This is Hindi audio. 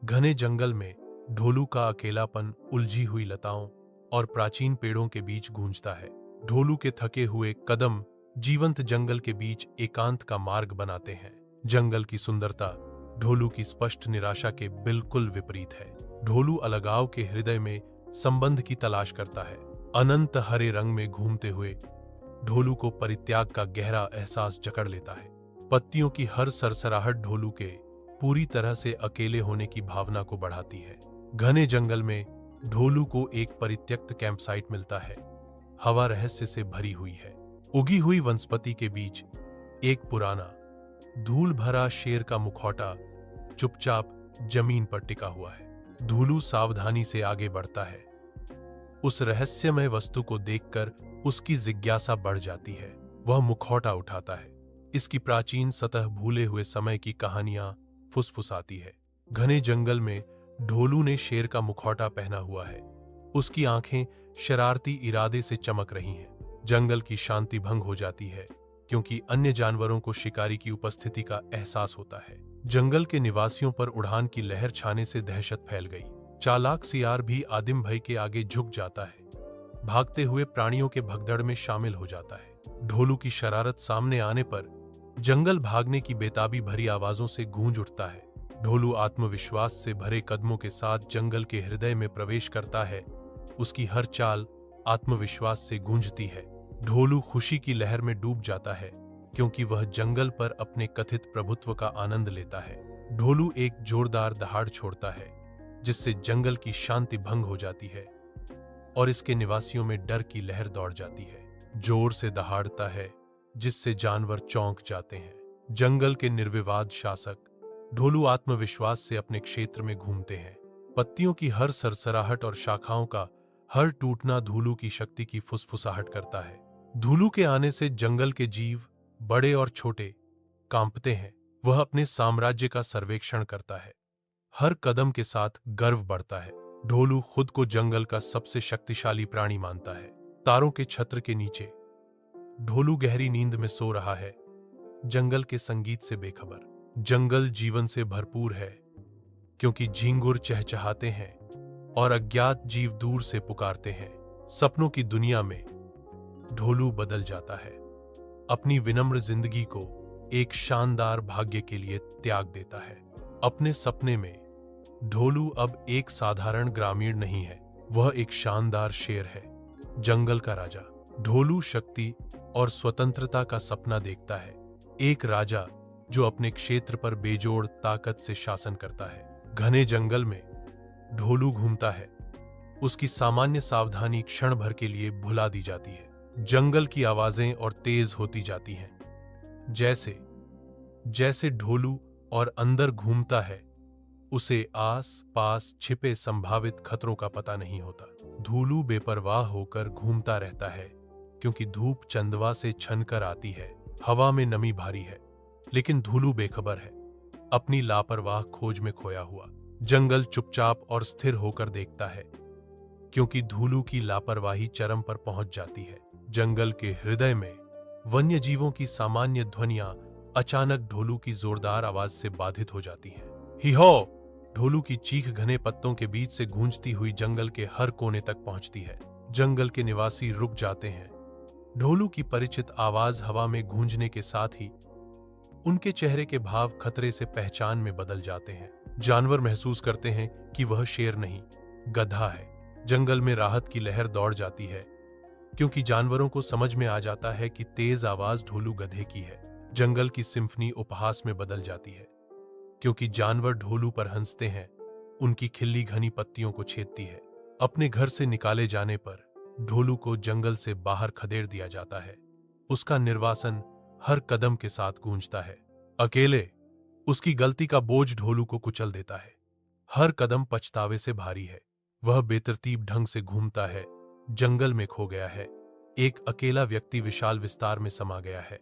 घने जंगल में ढोलू का अकेलापन उलझी हुई लताओं और प्राचीन पेड़ों के बीच गूंजता है। ढोलू के थके हुए कदम जीवंत जंगल के बीच एकांत का मार्ग बनाते हैं। जंगल की सुंदरता ढोलू की स्पष्ट निराशा के बिल्कुल विपरीत है। ढोलू अलगाव के हृदय में संबंध की तलाश करता है। अनंत हरे रंग में घूमते हुए ढोलू को परित्याग का गहरा एहसास जकड़ लेता है। पत्तियों की हर सरसराहट ढोलू के पूरी तरह से अकेले होने की भावना को बढ़ाती है। घने जंगल में ढोलू को एक परित्यक्त कैंपसाइट मिलता है। हवा रहस्य से भरी हुई है। उगी हुई वनस्पति के बीच एक पुराना धूल भरा शेर का मुखौटा चुपचाप जमीन पर टिका हुआ है। ढोलू सावधानी से आगे बढ़ता है। उस रहस्यमय वस्तु को देखकर उसकी जिज्ञासा बढ़ जाती है। वह मुखौटा उठाता है। इसकी प्राचीन सतह भूले हुए समय की कहानियां फुसफुसाती है। घने जंगल में ढोलू ने शेर का मुखौटा पहना हुआ है। उसकी आंखें शरारती इरादे से चमक रही हैं। जंगल की शांति भंग हो जाती है क्योंकि अन्य जानवरों को शिकारी की उपस्थिति का एहसास होता है। जंगल के निवासियों पर उड़ान की लहर छाने से दहशत फैल गई। चालाक सियार भी आदिम भय के आगे झुक जाता है। भागते हुए प्राणियों के भगदड़ में शामिल हो जाता है। ढोलू की शरारत सामने आने पर जंगल भागने की बेताबी भरी आवाजों से गूंज उठता है। ढोलू आत्मविश्वास से भरे कदमों के साथ जंगल के हृदय में प्रवेश करता है। उसकी हर चाल आत्मविश्वास से गूंजती है। ढोलू खुशी की लहर में डूब जाता है क्योंकि वह जंगल पर अपने कथित प्रभुत्व का आनंद लेता है। ढोलू एक जोरदार दहाड़ छोड़ता है जिससे जंगल की शांति भंग हो जाती है और इसके निवासियों में डर की लहर दौड़ जाती है। जोर से दहाड़ता है जिससे जानवर चौंक जाते हैं। जंगल के निर्विवाद शासक ढोलू आत्मविश्वास से अपने क्षेत्र में घूमते हैं। पत्तियों की हर सरसराहट और शाखाओं का हर टूटना ढोलू की शक्ति की फुसफुसाहट करता है। ढोलू के आने से जंगल के जीव बड़े और छोटे कांपते हैं। वह अपने साम्राज्य का सर्वेक्षण करता है। हर कदम के साथ गर्व बढ़ता है। ढोलू खुद को जंगल का सबसे शक्तिशाली प्राणी मानता है। तारों के छत्र के नीचे ढोलू गहरी नींद में सो रहा है, जंगल के संगीत से बेखबर। जंगल जीवन से भरपूर है क्योंकि झींगुर चहचहाते हैं और अज्ञात जीव दूर से पुकारते हैं। सपनों की दुनिया में ढोलू बदल जाता है। अपनी विनम्र जिंदगी को एक शानदार भाग्य के लिए त्याग देता है। अपने सपने में ढोलू अब एक साधारण ग्रामीण नहीं है, वह एक शानदार शेर है, जंगल का राजा। ढोलू शक्ति और स्वतंत्रता का सपना देखता है। एक राजा जो अपने क्षेत्र पर बेजोड़ ताकत से शासन करता है। घने जंगल में ढोलू घूमता है। उसकी सामान्य सावधानी क्षण भर के लिए भुला दी जाती है। जंगल की आवाजें और तेज होती जाती हैं। जैसे जैसे ढोलू और अंदर घूमता है, उसे आस पास छिपे संभावित खतरों का पता नहीं होता। ढोलू बेपरवाह होकर घूमता रहता है क्योंकि धूप चंदवा से छनकर आती है। हवा में नमी भारी है, लेकिन ढोलू बेखबर है, अपनी लापरवाह खोज में खोया हुआ। जंगल चुपचाप और स्थिर होकर देखता है क्योंकि ढोलू की लापरवाही चरम पर पहुंच जाती है। जंगल के हृदय में वन्य जीवों की सामान्य ध्वनियां अचानक ढोलू की जोरदार आवाज से बाधित हो जाती हैं। हिहो! ढोलू की चीख घने पत्तों के बीच से गूंजती हुई जंगल के हर कोने तक पहुंचती है। जंगल के निवासी रुक जाते हैं। ढोलू की परिचित आवाज हवा में गूंजने के साथ ही उनके चेहरे के भाव खतरे से पहचान में बदल जाते हैं। जानवर महसूस करते हैं कि वह शेर नहीं, गधा है। जंगल में राहत की लहर दौड़ जाती है क्योंकि जानवरों को समझ में आ जाता है कि तेज आवाज ढोलू गधे की है। जंगल की सिम्फनी उपहास में बदल जाती है क्योंकि जानवर ढोलू पर हंसते हैं। उनकी खिल्ली घनी पत्तियों को छेदती है। अपने घर से निकाले जाने पर ढोलू को जंगल से बाहर खदेड़ दिया जाता है। उसका निर्वासन हर कदम के साथ गूंजता है। अकेले उसकी गलती का बोझ ढोलू को कुचल देता है। हर कदम पछतावे से भारी है। वह बेतरतीब ढंग से घूमता है, जंगल में खो गया है। एक अकेला व्यक्ति विशाल विस्तार में समा गया है।